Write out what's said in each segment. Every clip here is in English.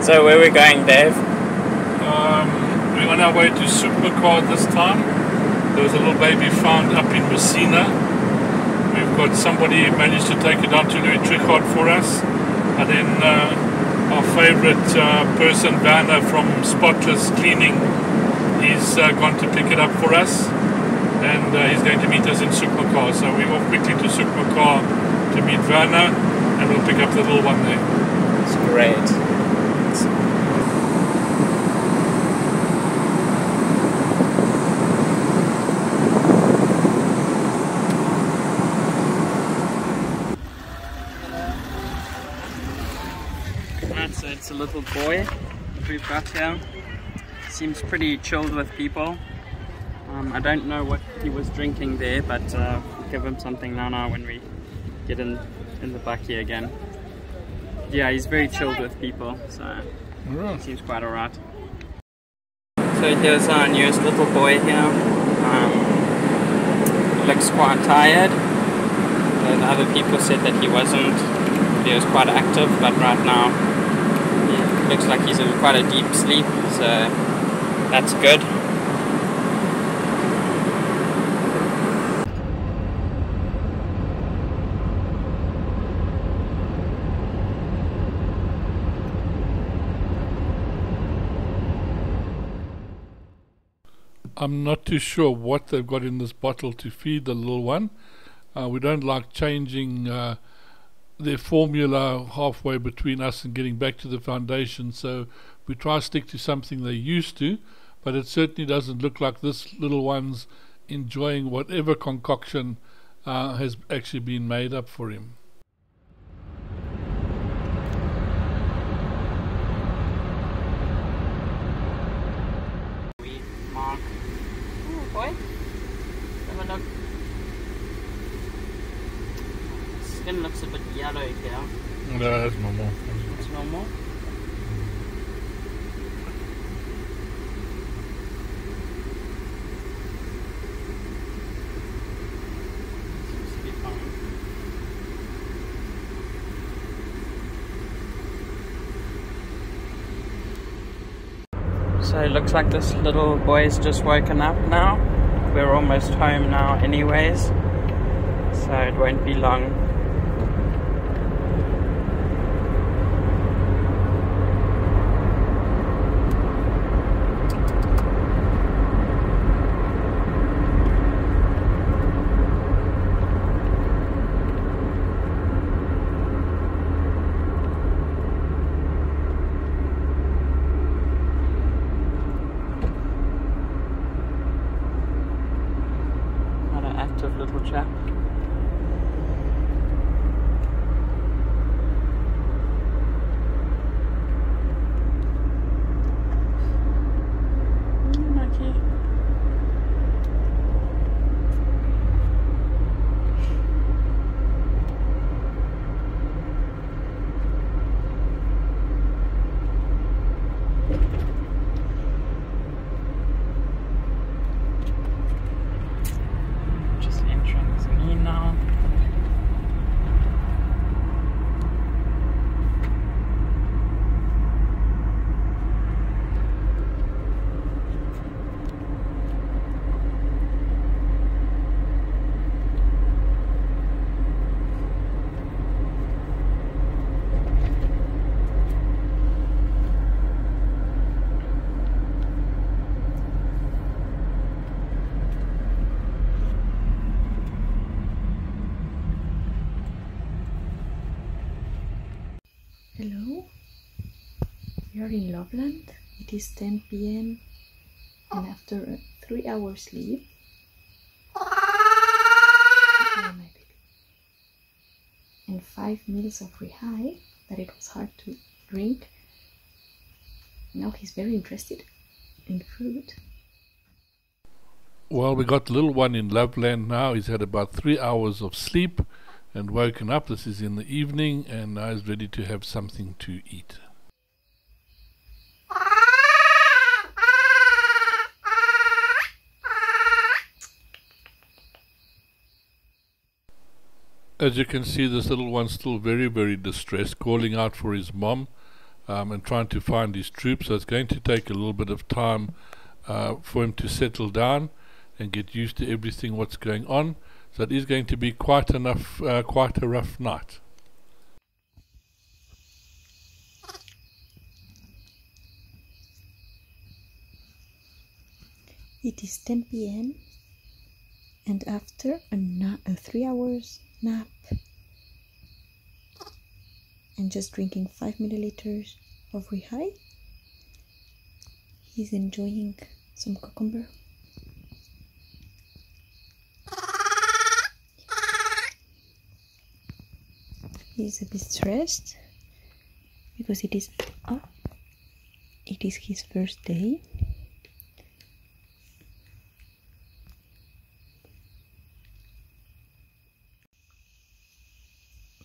So where are we going, Dave? We're on our way to Supercar this time. There was a little baby found up in Messina. We've got somebody who managed to take it down to Louis Trichardt for us. And then our favourite person, Werner from Spotless Cleaning, he's gone to pick it up for us. And he's going to meet us in Supercar. So we go quickly to Supercar to meet Werner, and we'll pick up the little one there. It's great. So it's a little boy that we've got here. Seems pretty chilled with people. I don't know what he was drinking there, but we'll give him something now when we get in the bakkie again. Yeah, he's very chilled with people, so he seems quite alright. So here's our newest little boy here. Looks quite tired. The other people said that he wasn't. He was quite active, but right now he looks like he's in quite a deep sleep, so that's good. I'm not too sure what they've got in this bottle to feed the little one. We don't like changing their formula halfway between us and getting back to the foundation, so we try to stick to something they're used to, but it certainly doesn't look like this little one's enjoying whatever concoction has actually been made up for him. Boy, have a look. Skin looks a bit yellow here. No, that's normal. It's normal. Seems to be fine. So it looks like this little boy's just woken up now. We're almost home now anyways, so it won't be long. Little chap. Monkey. Now. Hello, we are in Loveland. It is 10 p.m. and after a 3-hour sleep, my baby, and 5 meals of rehigh that it was hard to drink, now he's very interested in food. Well, we got the little one in Loveland now. He's had about 3 hours of sleep and woken up. This is in the evening, and now he's ready to have something to eat. As you can see, this little one's still very, very distressed, calling out for his mom. and trying to find his troop, so it's going to take a little bit of time for him to settle down and get used to everything what's going on. So it is going to be quite a rough night. It is 10 p.m. and after a 3 hours nap and just drinking 5 milliliters of Rehai, he's enjoying some cucumber. He's a bit stressed because it is his first day.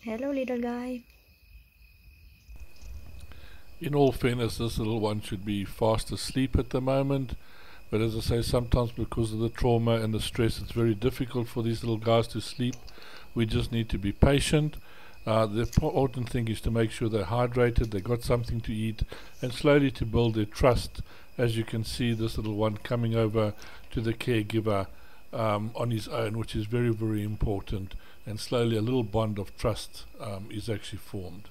Hello, little guy. In all fairness, this little one should be fast asleep at the moment, but as I say, sometimes because of the trauma and the stress, it's very difficult for these little guys to sleep. We just need to be patient. The important thing is to make sure they're hydrated, they got something to eat, and slowly to build their trust. As you can see, this little one coming over to the caregiver on his own, which is very, very important, and slowly a little bond of trust is actually formed.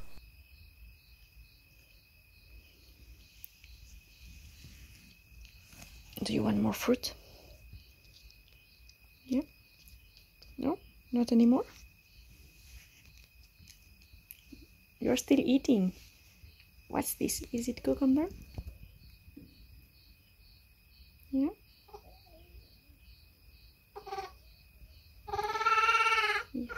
Do you want more fruit? Yeah? No? Not anymore? You're still eating. What's this? Is it cucumber? Yeah? Yes.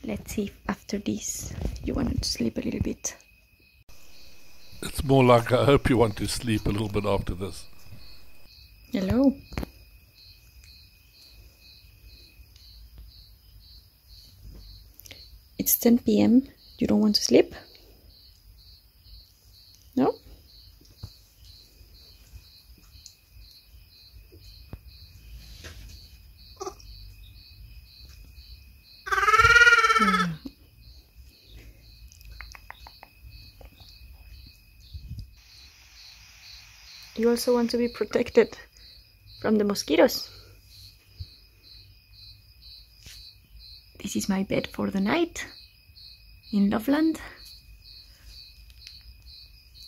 Let's see if after this you want to sleep a little bit. It's more like I hope you want to sleep a little bit after this. Hello. It's 10 p.m. You don't want to sleep? No? You also want to be protected from the mosquitoes. This is my bed for the night in Loveland.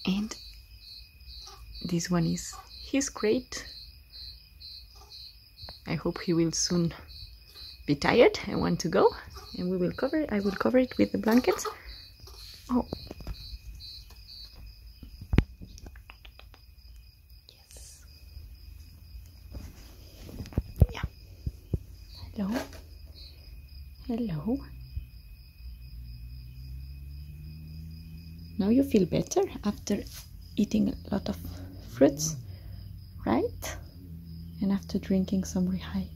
And this one is his crate. I hope he will soon be tired and want to go. And we will cover it. I will cover it with the blankets. Oh. Yes. Yeah. Hello. Hello. Now you feel better after eating a lot of fruits, right? And after drinking some Rehai.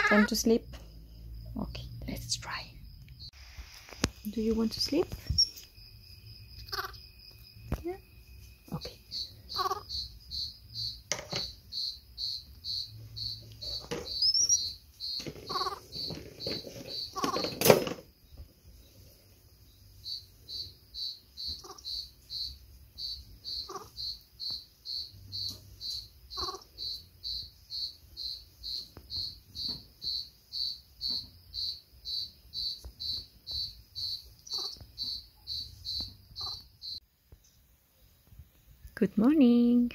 Time to sleep? Okay, let's try. Do you want to sleep? Yeah? Okay. Good morning.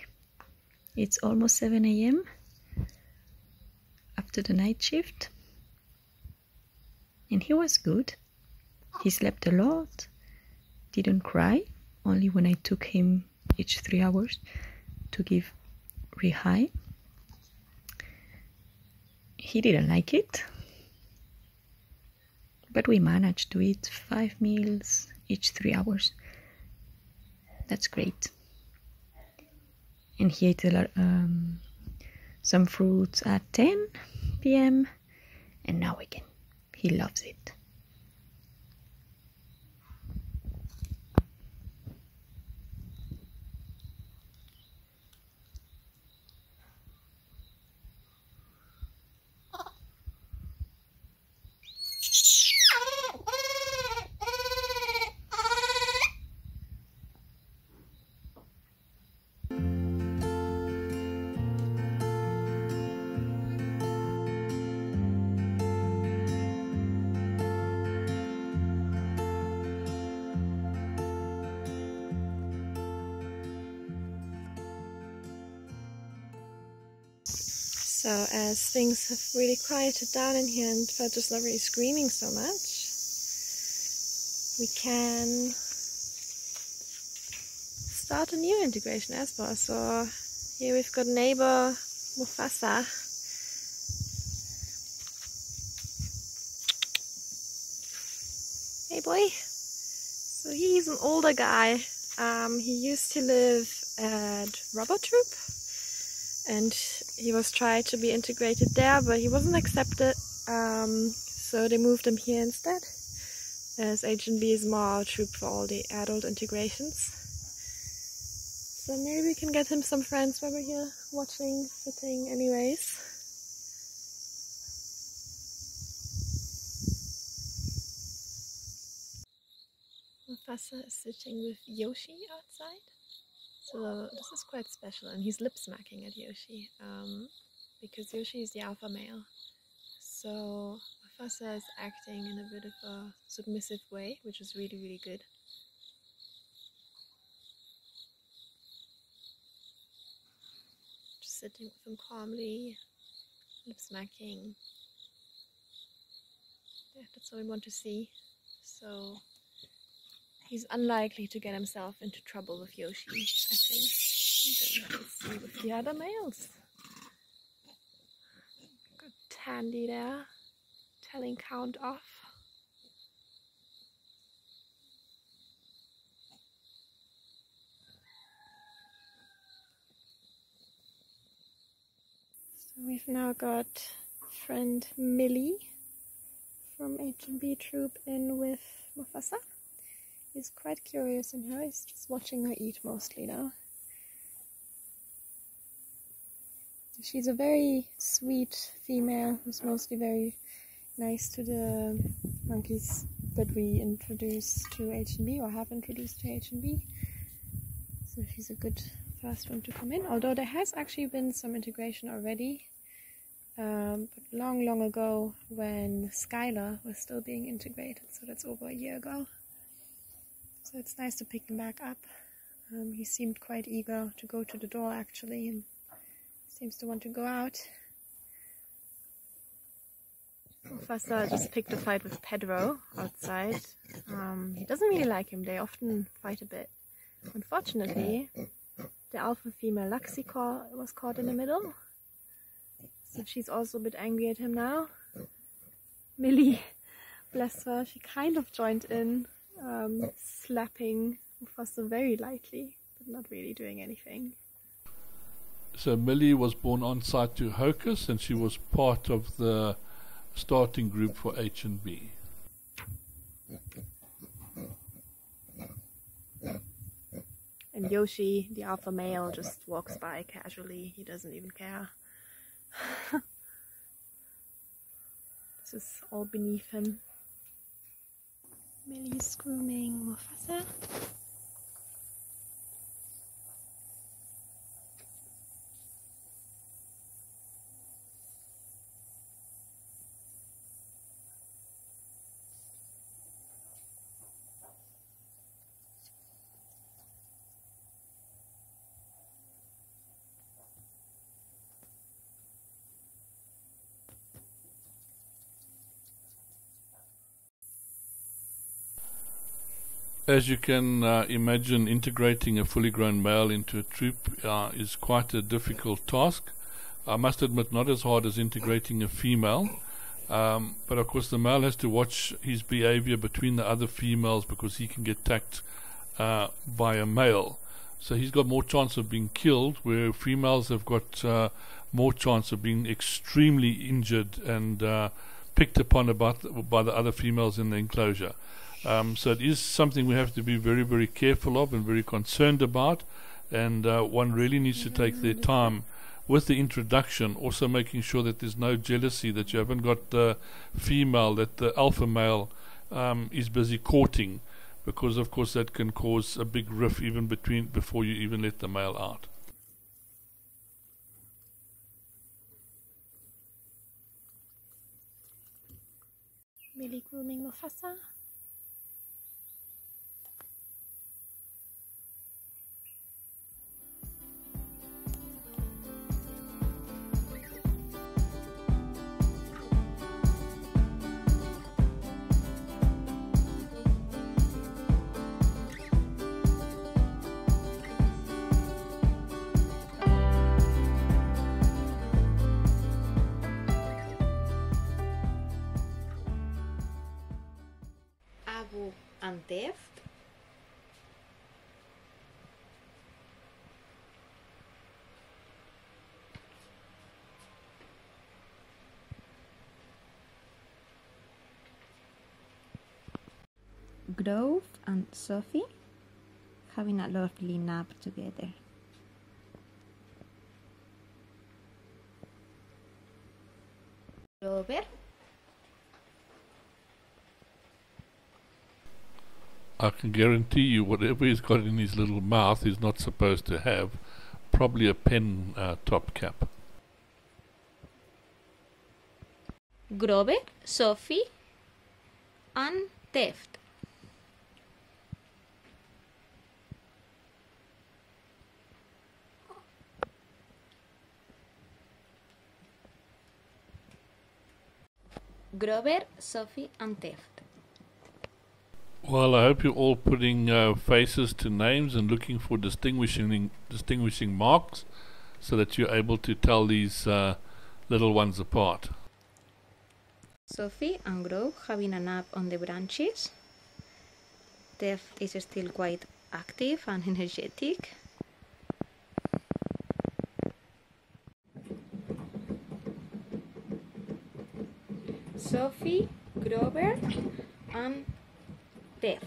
It's almost 7 a.m. after the night shift. And he was good. He slept a lot, didn't cry, only when I took him each 3 hours to give Rehai. He didn't like it, but we managed to eat 5 meals each 3 hours. That's great. And he ate some fruits at 10 p.m. and now again, he loves it. So as things have really quieted down in here and Fudge not really screaming so much, we can start a new integration as well. So here we've got neighbor Mofassa. Hey boy! So he's an older guy. He used to live at Rubber Troop, and he was tried to be integrated there, but he wasn't accepted. So they moved him here instead, as H&B is more a troop for all the adult integrations. So maybe we can get him some friends while we're here watching, sitting anyways. Mofassa is sitting with Yoshi outside. So this is quite special, and he's lip smacking at Yoshi, because Yoshi is the alpha male. So Mofassa is acting in a bit of a submissive way, which is really, really good. Just sitting with him calmly, lip smacking. Yeah, that's what we want to see. So he's unlikely to get himself into trouble with Yoshi, I think. And then let's see with the other males. Got Tandy there, telling count off. So we've now got friend Millie from H&B Troop in with Mofassa. He's quite curious in her, he's just watching her eat mostly now. She's a very sweet female who's mostly very nice to the monkeys that we introduced to H&B or have introduced to H&B. So she's a good first one to come in, although there has actually been some integration already. But long ago when Skylar was still being integrated, so that's over a year ago. So it's nice to pick him back up. He seemed quite eager to go to the door actually, and seems to want to go out. Mofassa just picked a fight with Pedro outside. He doesn't really like him, they often fight a bit. Unfortunately, the alpha female Luxie was caught in the middle. So she's also a bit angry at him now. Millie, bless her, she kind of joined in, slapping Mofassa very lightly, but not really doing anything. So Millie was born on site to Hocus, and she was part of the starting group for H&B. And Yoshi, the alpha male, just walks by casually. He doesn't even care. This is all beneath him. Millie's grooming Mofassa. As you can imagine, integrating a fully grown male into a troop is quite a difficult task. I must admit, not as hard as integrating a female, but of course the male has to watch his behavior between the other females, because he can get attacked by a male. So he's got more chance of being killed, where females have got more chance of being extremely injured and picked upon by the other females in the enclosure. So it is something we have to be very, very careful of and very concerned about, and one really needs to take their time with the introduction, also making sure that there's no jealousy, that you haven't got the female that the alpha male is busy courting, because of course that can cause a big rift even before you even let the male out. Millie grooming Mofassa. and Theft. Grove and Sophie having a lovely nap together. Grover. I can guarantee you whatever he's got in his little mouth he's not supposed to have. Probably a pen top cap. Grover, Sophie and Theft. Grover, Sophie and Theft. Well, I hope you're all putting faces to names and looking for distinguishing marks so that you're able to tell these little ones apart. Sophie and Grove having a nap on the branches. Theft is still quite active and energetic. Sophie, Grover and Theft.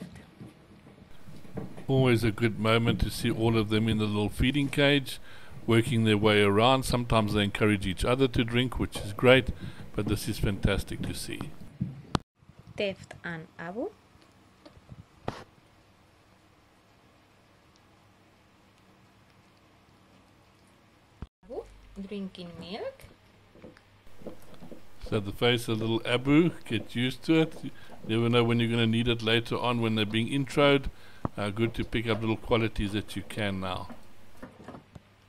Always a good moment to see all of them in the little feeding cage, working their way around. Sometimes they encourage each other to drink, which is great, but this is fantastic to see. Theft and Abu. Abu drinking milk. So the face of little Abu, get used to it. You never know when you're going to need it later on when they're being introed. Good to pick up little qualities that you can now.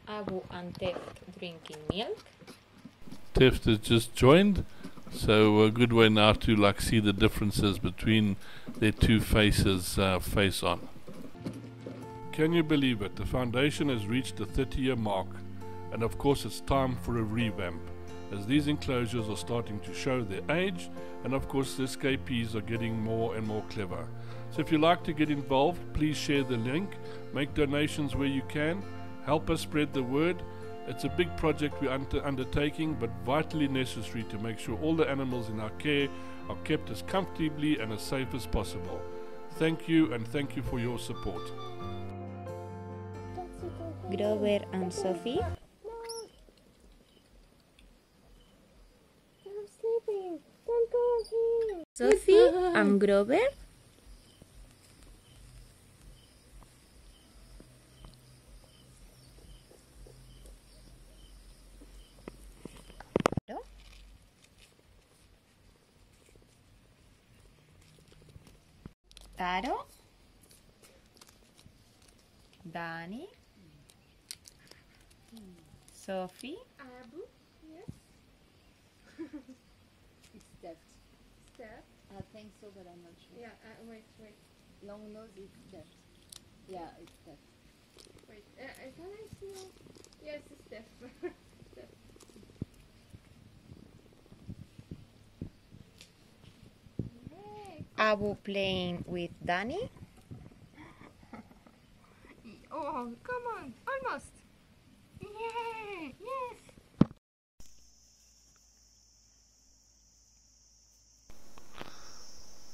Abu and Theft drinking milk. Theft has just joined, so a good way now to see the differences between their two faces face on. Can you believe it? The foundation has reached the 30-year mark, and of course it's time for a revamp, as these enclosures are starting to show their age, and of course the escapees are getting more and more clever. So if you'd like to get involved, please share the link, make donations where you can, help us spread the word. It's a big project we're undertaking, but vitally necessary to make sure all the animals in our care are kept as comfortably and as safe as possible. Thank you, and thank you for your support. Grover and Sophie. Sophie and Grover. Taro. Dani. Sophie. Abu, yes. It's Steph. Steph. I think so, but I'm not sure. Yeah, wait. Long nose is Steph. Yeah, it's Steph. Wait, can I see? Yes, it's Steph. Steph. Hey. Abu playing with Dani. Oh, come on, almost. Yeah, yes.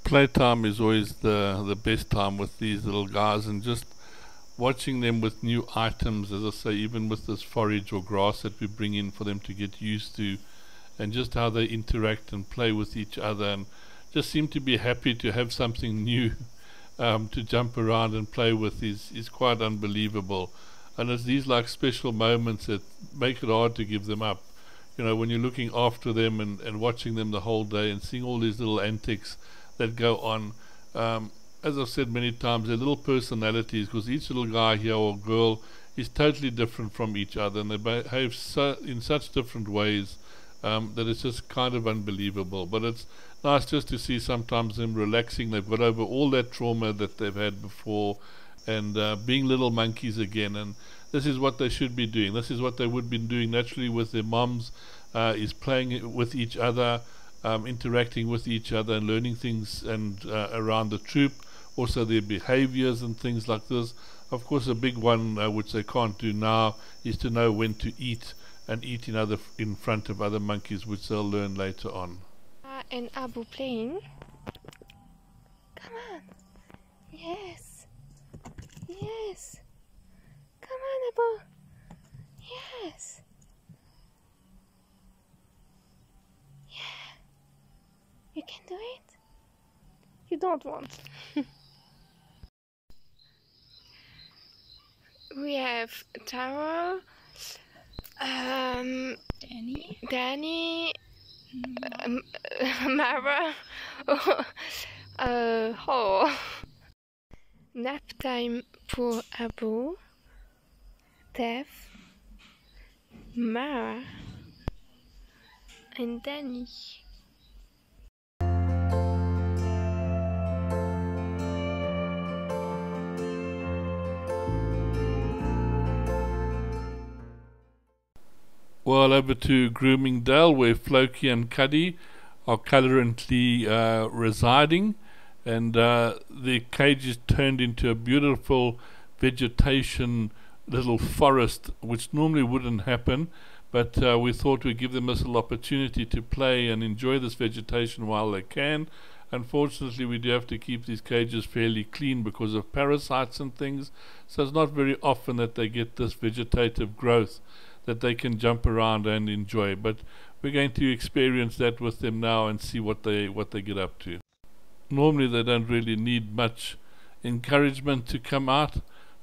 Playtime is always the best time with these little guys, and just watching them with new items, as I say, even with this forage or grass that we bring in for them to get used to, and just how they interact and play with each other, and just seem to be happy to have something new to jump around and play with is quite unbelievable. And it's these special moments that make it hard to give them up. You know, when you're looking after them and watching them the whole day and seeing all these little antics that go on. As I've said many times, they're little personalities, because each little guy here or girl is totally different from each other, and they behave in such different ways that it's just kind of unbelievable. But it's nice just to see sometimes them relaxing. They've got over all that trauma that they've had before, and being little monkeys again. And this is what they should be doing. This is what they would be doing naturally with their mums, is playing with each other, interacting with each other and learning things and around the troop, also their behaviors and things like this. Of course, a big one which they can't do now is to know when to eat, and eat in front of other monkeys, which they'll learn later on. And Abu playing. Come on. Yes. Yes. Come on, Abu. Yes. Yeah. You can do it. You don't want. We have Taro, Danny, Mara, nap time pour Abu, Dev, Mara, and Danny. Well, over to Grooming Dale, where Floki and Cuddy are currently residing, and the cage is turned into a beautiful vegetation little forest, which normally wouldn't happen, but we thought we'd give them a little opportunity to play and enjoy this vegetation while they can. Unfortunately, we do have to keep these cages fairly clean because of parasites and things, so it's not very often that they get this vegetative growth that they can jump around and enjoy. But we're going to experience that with them now and see what they get up to. Normally they don't really need much encouragement to come out,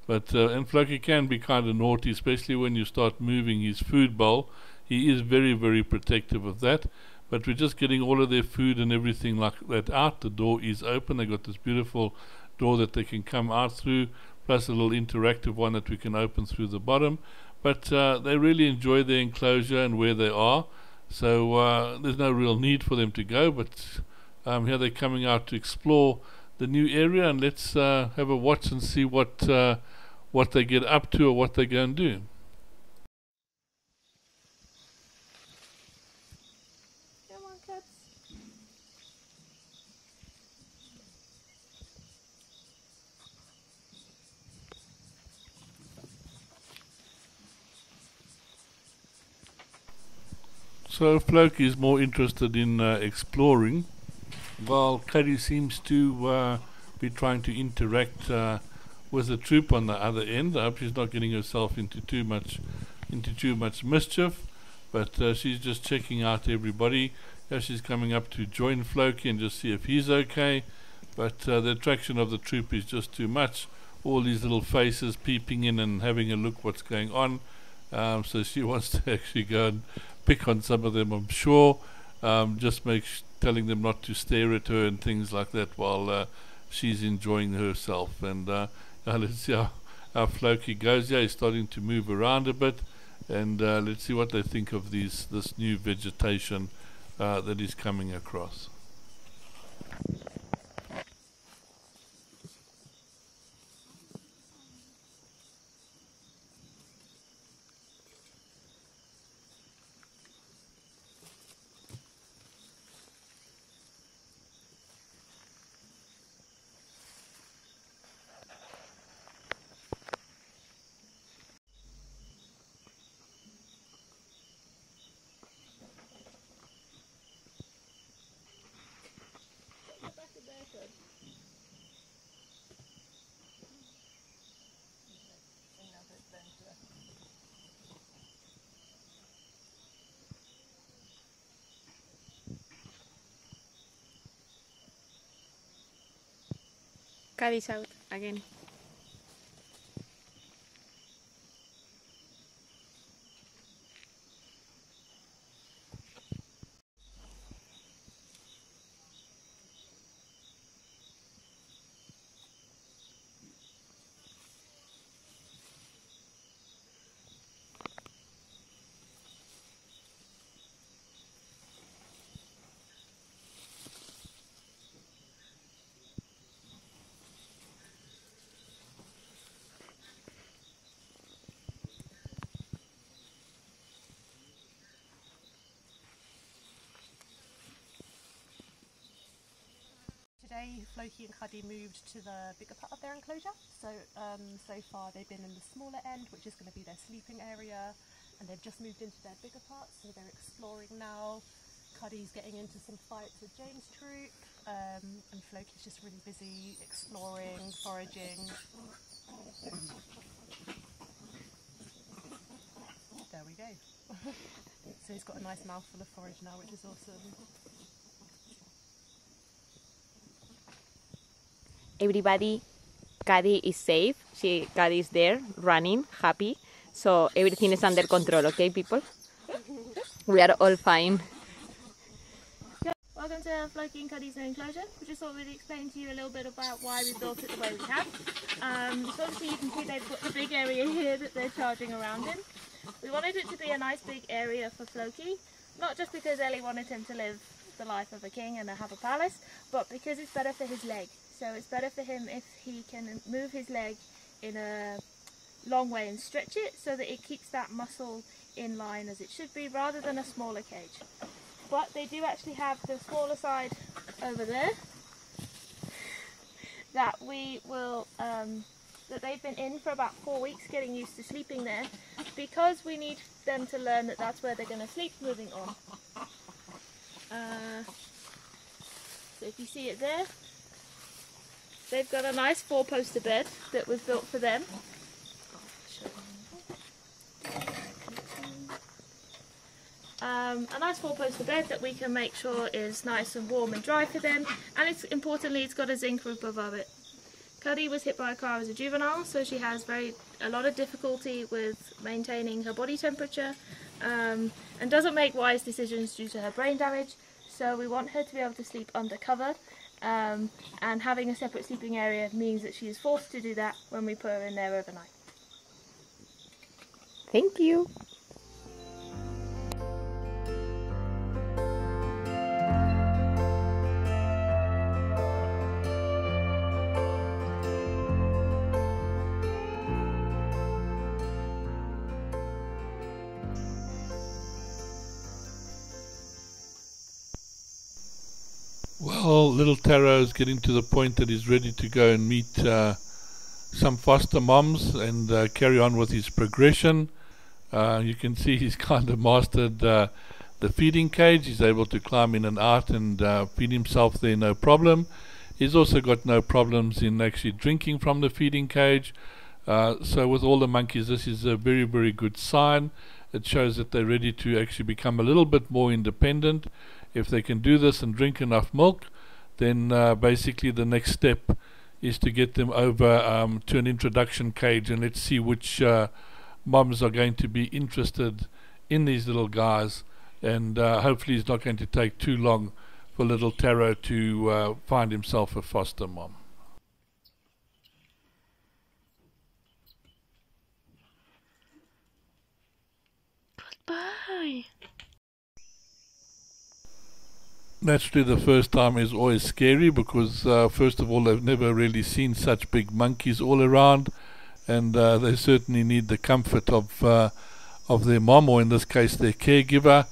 but and Floki can be kind of naughty, especially when you start moving his food bowl. He is very, very protective of that, but we're just getting all of their food and everything like that out. The door is open. They got this beautiful door that they can come out through, plus a little interactive one that we can open through the bottom. But they really enjoy their enclosure and where they are, so there's no real need for them to go, but here they're coming out to explore the new area, and let's have a watch and see what they get up to or what they go and do. Come on, cats. So Floki is more interested in exploring, while Cuddy seems to be trying to interact with the troop on the other end. I hope she's not getting herself into too much mischief, but she's just checking out everybody. She's coming up to join Floki and just see if he's okay, but the attraction of the troop is just too much. All these little faces peeping in and having a look what's going on, so she wants to actually go and pick on some of them, I'm sure. Just telling them not to stare at her and things like that while she's enjoying herself. And let's see how Floki goes. Yeah, he's starting to move around a bit, and let's see what they think of this new vegetation that is coming across. Cuddy's out again. today Floki and Cuddy moved to the bigger part of their enclosure. So far they've been in the smaller end, which is going to be their sleeping area, and they've just moved into their bigger part, so they're exploring now. Cuddy's getting into some fights with James' troop, and Floki's just really busy exploring, foraging. There we go. So he's got a nice mouthful of forage now, which is awesome. Everybody, Cuddy is safe. Cuddy is there, running, happy. So everything is under control, okay, people? We are all fine. Welcome to Floki and Cuddy's enclosure. We just thought we'd explain to you a little bit about why we built it the way we have. So obviously you can see they've got the big area here that they're charging around in. We wanted it to be a nice big area for Floki, not just because Ellie wanted him to live the life of a king and have a palace, but because it's better for his leg. So it's better for him if he can move his leg in a long way and stretch it so that it keeps that muscle in line as it should be, rather than a smaller cage. But they do actually have the smaller side over there that we will that they've been in for about 4 weeks getting used to sleeping there, because we need them to learn that that's where they're going to sleep moving on. So if you see it there, they've got a nice 4-poster bed that was built for them. A nice 4-poster bed that we can make sure is nice and warm and dry for them, and importantly it's got a zinc roof above it. Cuddy was hit by a car as a juvenile, so she has a lot of difficulty with maintaining her body temperature, and doesn't make wise decisions due to her brain damage, so we want her to be able to sleep under cover, and having a separate sleeping area means that she is forced to do that when we put her in there overnight. Thank you. Well, little Taro is getting to the point that he's ready to go and meet some foster moms and carry on with his progression. You can see he's kind of mastered the feeding cage. He's able to climb in and out and feed himself there, no problem. He's also got no problems in actually drinking from the feeding cage. So with all the monkeys, this is a very, very good sign. It shows that they're ready to actually become a little bit more independent. If they can do this and drink enough milk, then basically the next step is to get them over to an introduction cage, and let's see which moms are going to be interested in these little guys, and hopefully it's not going to take too long for little Taro to find himself a foster mom. Goodbye. Naturally, the first time is always scary because first of all, they've never really seen such big monkeys all around, and they certainly need the comfort of their mom, or in this case their caregiver,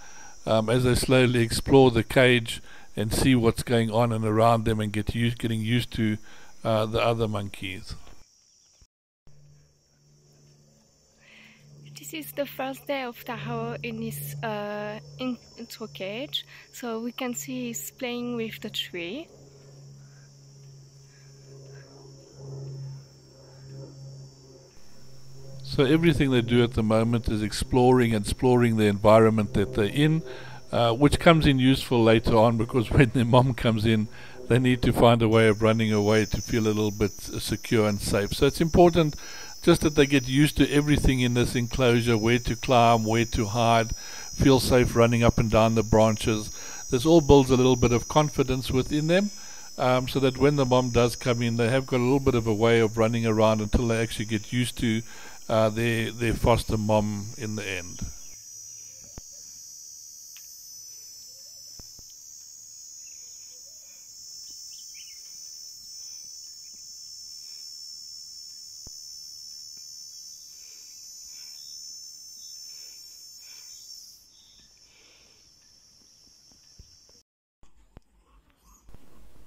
as they slowly explore the cage and see what's going on and around them, and getting used to the other monkeys. This is the first day of Tahoe in his into a cage, so we can see he's playing with the tree. So everything they do at the moment is exploring the environment that they're in, which comes in useful later on, because when their mom comes in, they need to find a way of running away to feel a little bit secure and safe. So it's important just that they get used to everything in this enclosure, where to climb, where to hide, feel safe running up and down the branches. This all builds a little bit of confidence within them, so that when the mom does come in, they have got a little bit of a way of running around until they actually get used to their foster mom in the end.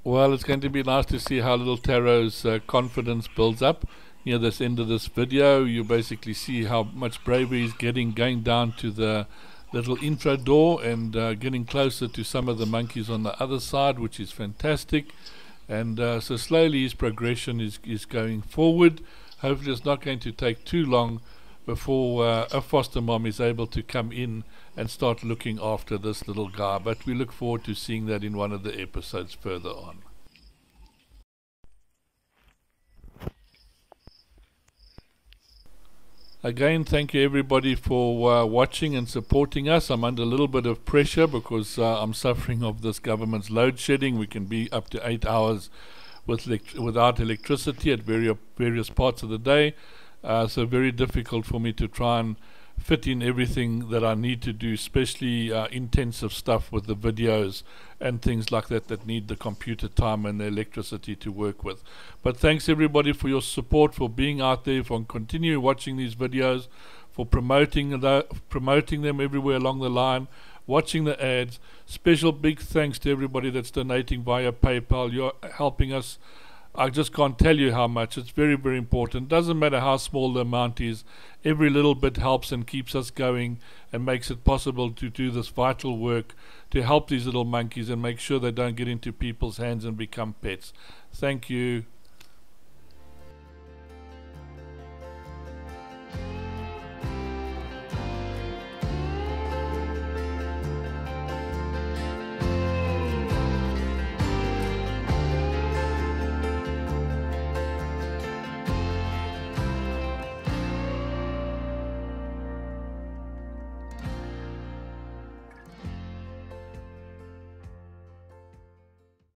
Well, it's going to be nice to see how little Taro's confidence builds up. Near this end of this video, you basically see how much bravery he's getting, going down to the little intro door and getting closer to some of the monkeys on the other side, which is fantastic. And so slowly his progression is going forward. Hopefully it's not going to take too long before a foster mom is able to come in and start looking after this little guy. But we look forward to seeing that in one of the episodes further on. Again, thank you everybody for watching and supporting us. I'm under a little bit of pressure because I'm suffering of this government's load shedding. We can be up to 8 hours without electricity at various parts of the day. So very difficult for me to try and fit in everything that I need to do, especially intensive stuff with the videos and things like that that need the computer time and the electricity to work with. But thanks everybody for your support, for being out there, for continuing watching these videos, for promoting them everywhere along the line, watching the ads. Special big thanks to everybody that's donating via PayPal. You're helping us. I just can't tell you how much. It's very, very important. Doesn't matter how small the amount is. Every little bit helps and keeps us going and makes it possible to do this vital work to help these little monkeys and make sure they don't get into people's hands and become pets. Thank you.